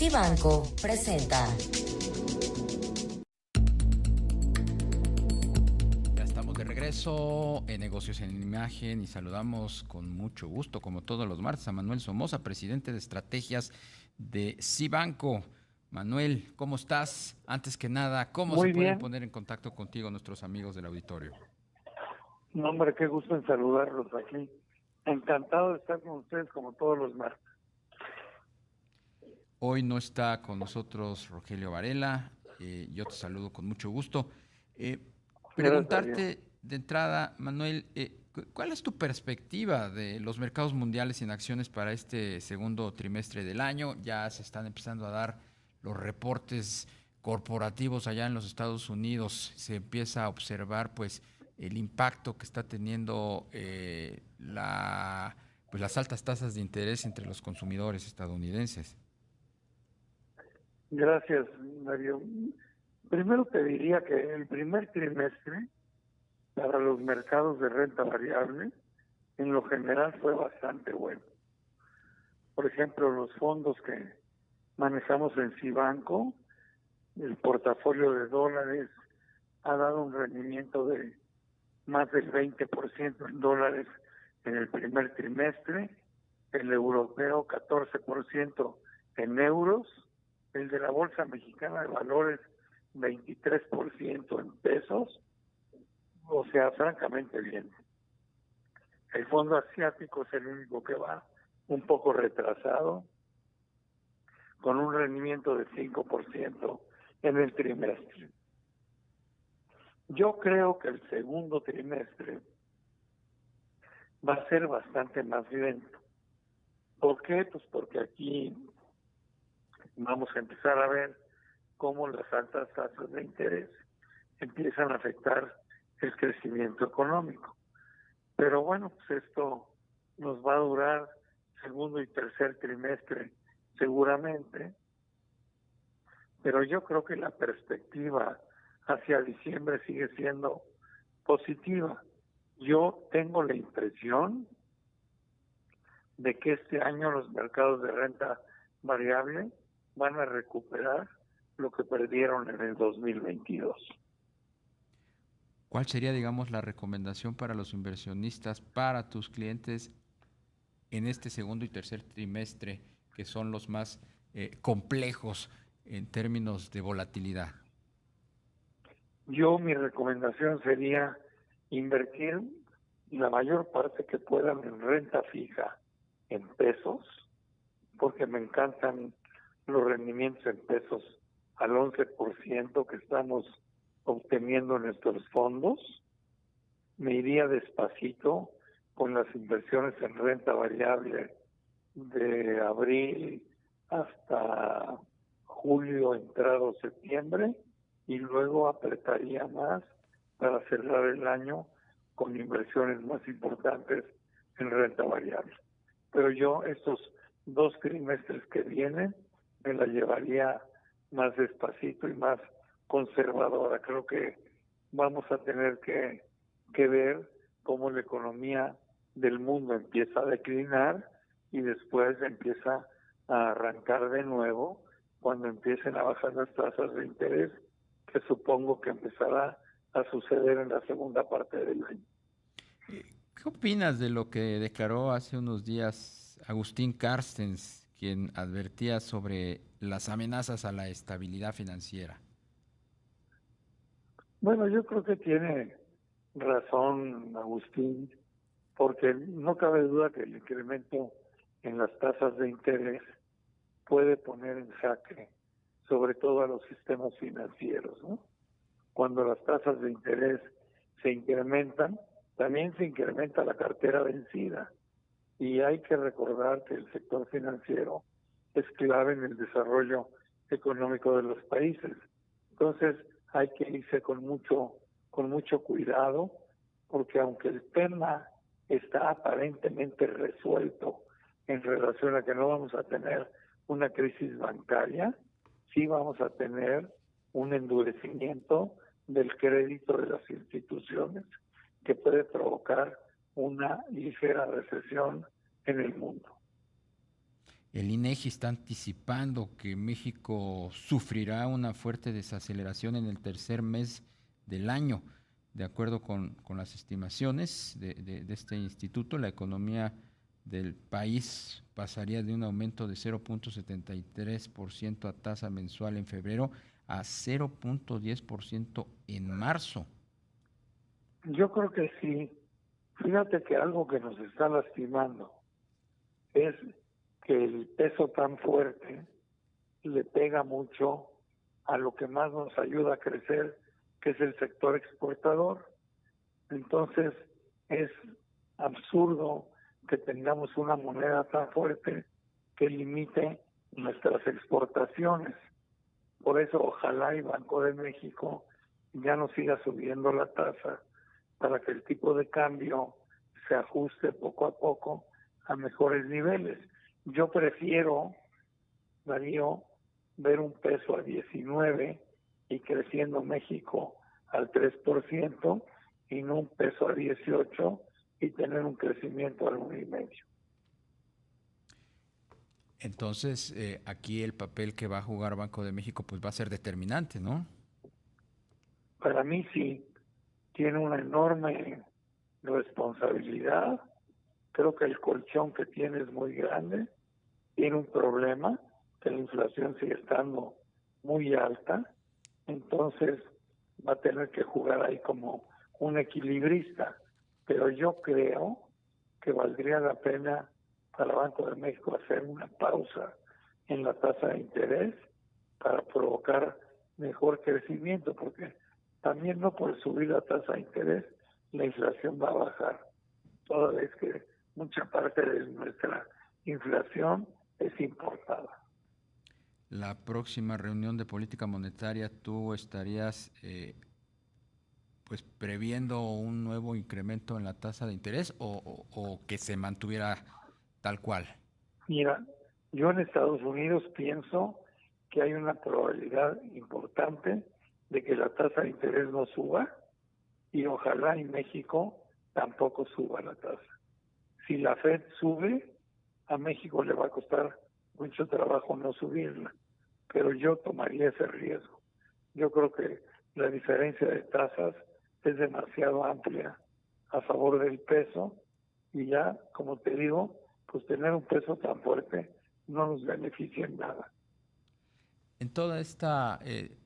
Cibanco presenta. Ya estamos de regreso en Negocios en Imagen y saludamos con mucho gusto, como todos los martes, a Manuel Somoza, presidente de estrategias de Cibanco. Manuel, ¿cómo estás? Antes que nada, ¿cómo se Muy pueden bien. poner en contacto contigo nuestros amigos del auditorio? No, hombre, qué gusto en saludarlos aquí. Encantado de estar con ustedes como todos los martes. Hoy no está con nosotros Rogelio Varela. Yo te saludo con mucho gusto. Gracias a Dios. Preguntarte de entrada, Manuel, ¿cuál es tu perspectiva de los mercados mundiales en acciones para este segundo trimestre del año? Ya se están empezando a dar los reportes corporativos allá en los Estados Unidos. Se empieza a observar, pues, el impacto que está teniendo las altas tasas de interés entre los consumidores estadounidenses. Gracias, Mario. Primero te diría que el primer trimestre para los mercados de renta variable en lo general fue bastante bueno. Por ejemplo, los fondos que manejamos en Cibanco, el portafolio de dólares ha dado un rendimiento de más del 20% en dólares en el primer trimestre, el europeo 14% en euros, el de la Bolsa Mexicana de Valores 23% en pesos, o sea, francamente bien. El fondo asiático es el único que va un poco retrasado, con un rendimiento de 5% en el trimestre. Yo creo que el segundo trimestre va a ser bastante más lento. ¿Por qué? Pues porque aquí vamos a empezar a ver cómo las altas tasas de interés empiezan a afectar el crecimiento económico. Pero bueno, pues esto nos va a durar segundo y tercer trimestre seguramente, pero yo creo que la perspectiva hacia diciembre sigue siendo positiva. Yo tengo la impresión de que este año los mercados de renta variable van a recuperar lo que perdieron en el 2022. ¿Cuál sería, digamos, la recomendación para los inversionistas, para tus clientes en este segundo y tercer trimestre, que son los más complejos en términos de volatilidad? Mi recomendación sería invertir la mayor parte que puedan en renta fija en pesos, porque me encantan los rendimientos en pesos al 11% que estamos obteniendo en nuestros fondos. Me iría despacito con las inversiones en renta variable de abril hasta julio, entrado septiembre, y luego apretaría más para cerrar el año con inversiones más importantes en renta variable. Pero yo estos 2 trimestres que vienen me la llevaría más despacito y más conservadora. Creo que vamos a tener que ver cómo la economía del mundo empieza a declinar y después empieza a arrancar de nuevo cuando empiecen a bajar las tasas de interés, que supongo que empezará a suceder en la segunda parte del año. ¿Qué opinas de lo que declaró hace unos días Agustín Carstens, quien advertía sobre las amenazas a la estabilidad financiera? Bueno, yo creo que tiene razón Agustín, porque no cabe duda que el incremento en las tasas de interés puede poner en jaque sobre todo a los sistemas financieros, ¿no? Cuando las tasas de interés se incrementan, también se incrementa la cartera vencida. Y hay que recordar que el sector financiero es clave en el desarrollo económico de los países. Entonces hay que irse con mucho cuidado, porque aunque el tema está aparentemente resuelto en relación a que no vamos a tener una crisis bancaria, sí vamos a tener un endurecimiento del crédito de las instituciones que puede provocar una ligera recesión en el mundo. El INEGI está anticipando que México sufrirá una fuerte desaceleración en el tercer mes del año. De acuerdo con las estimaciones de este instituto, la economía del país pasaría de un aumento de 0.73% a tasa mensual en febrero a 0.10% en marzo. Yo creo que sí. Fíjate que algo que nos está lastimando es que el peso tan fuerte le pega mucho a lo que más nos ayuda a crecer, que es el sector exportador. Entonces es absurdo que tengamos una moneda tan fuerte que limite nuestras exportaciones. Por eso ojalá y Banco de México ya no siga subiendo la tasa para que el tipo de cambio se ajuste poco a poco a mejores niveles. Yo prefiero, Darío, ver un peso a 19 y creciendo México al 3% y no un peso a 18 y tener un crecimiento al 1,5%. Entonces, aquí el papel que va a jugar Banco de México pues va a ser determinante, ¿no? Para mí sí, tiene una enorme responsabilidad. Creo que el colchón que tiene es muy grande. Tiene un problema, que la inflación sigue estando muy alta. Entonces va a tener que jugar ahí como un equilibrista. Pero yo creo que valdría la pena para Banco de México hacer una pausa en la tasa de interés para provocar mejor crecimiento, porque también no por subir la tasa de interés la inflación va a bajar, toda vez que mucha parte de nuestra inflación es importada. La próxima reunión de política monetaria, ¿tú estarías pues previendo un nuevo incremento en la tasa de interés o que se mantuviera tal cual? Mira, yo en Estados Unidos pienso que hay una probabilidad importante de que la tasa de interés no suba y ojalá en México tampoco suba la tasa. Si la Fed sube, a México le va a costar mucho trabajo no subirla, pero yo tomaría ese riesgo. Yo creo que la diferencia de tasas es demasiado amplia a favor del peso y ya, como te digo, pues tener un peso tan fuerte no nos beneficia en nada. En toda esta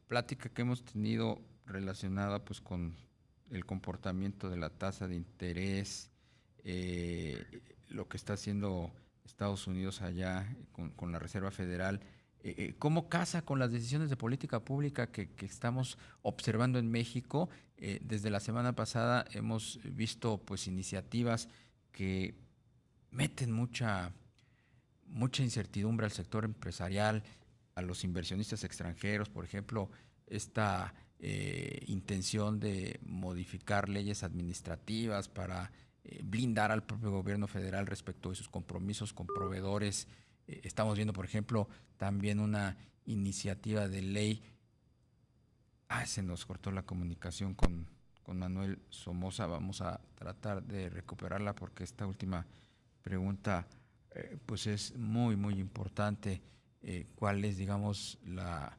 plática que hemos tenido relacionada pues con el comportamiento de la tasa de interés, lo que está haciendo Estados Unidos allá con la Reserva Federal, ¿cómo casa con las decisiones de política pública que estamos observando en México? Desde la semana pasada hemos visto pues iniciativas que meten mucha incertidumbre al sector empresarial, a los inversionistas extranjeros, por ejemplo, esta intención de modificar leyes administrativas para blindar al propio gobierno federal respecto de sus compromisos con proveedores. Estamos viendo, por ejemplo, también una iniciativa de ley. Se nos cortó la comunicación con Manuel Somoza. Vamos a tratar de recuperarla porque esta última pregunta pues es muy, muy importante. ¿Cuál es, digamos, la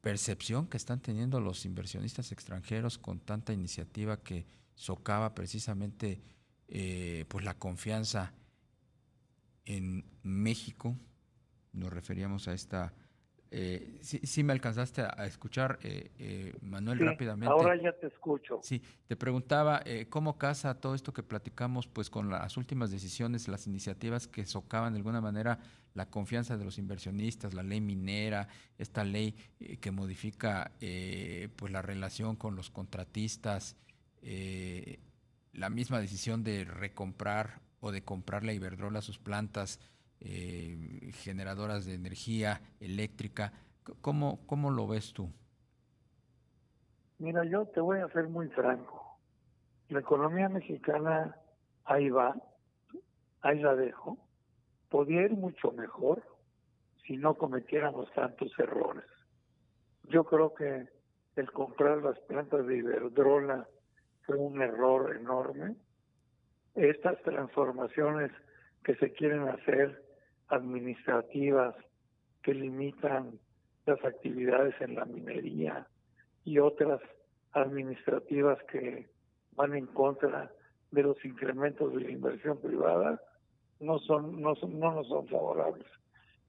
percepción que están teniendo los inversionistas extranjeros con tanta iniciativa que socava precisamente pues la confianza en México? Nos referíamos a esta... sí me alcanzaste a escuchar, Manuel, Sí, rápidamente. ahora ya te escucho. Sí, te preguntaba cómo casa todo esto que platicamos pues con las últimas decisiones, las iniciativas que socavan de alguna manera la confianza de los inversionistas, la ley minera, esta ley que modifica pues la relación con los contratistas, eh, la misma decisión de recomprar o de comprarle a Iberdrola sus plantas generadoras de energía eléctrica. ¿Cómo lo ves tú? Mira, yo te voy a ser muy franco. La economía mexicana ahí va, ahí la dejo. Podría ir mucho mejor si no cometiéramos tantos errores. Yo creo que el comprar las plantas de Iberdrola fue un error enorme. Estas transformaciones que se quieren hacer administrativas que limitan las actividades en la minería y otras administrativas que van en contra de los incrementos de la inversión privada no nos son favorables.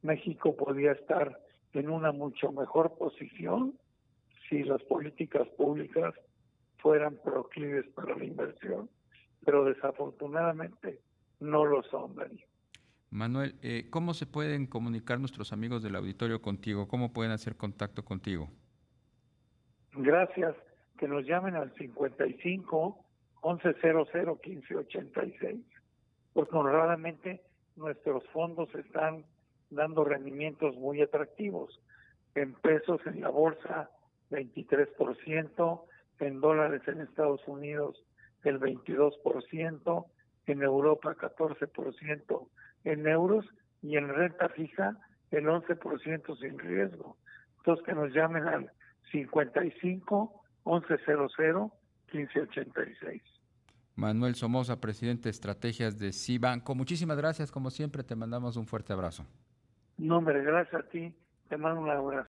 México podía estar en una mucho mejor posición si las políticas públicas fueran proclives para la inversión, pero desafortunadamente no lo son, Dani. Manuel, ¿cómo se pueden comunicar nuestros amigos del auditorio contigo? ¿Cómo pueden hacer contacto contigo? Gracias, que nos llamen al 55 1100 1586, porque honradamente nuestros fondos están dando rendimientos muy atractivos. En pesos en la bolsa 23%, en dólares en Estados Unidos el 22%, en Europa 14%, en euros, y en renta fija el 11% sin riesgo. Entonces, que nos llamen al 55 1100 1586. Manuel Somoza, presidente de estrategias de Cibanco. Muchísimas gracias, como siempre, te mandamos un fuerte abrazo. No, hombre, gracias a ti, te mando un abrazo.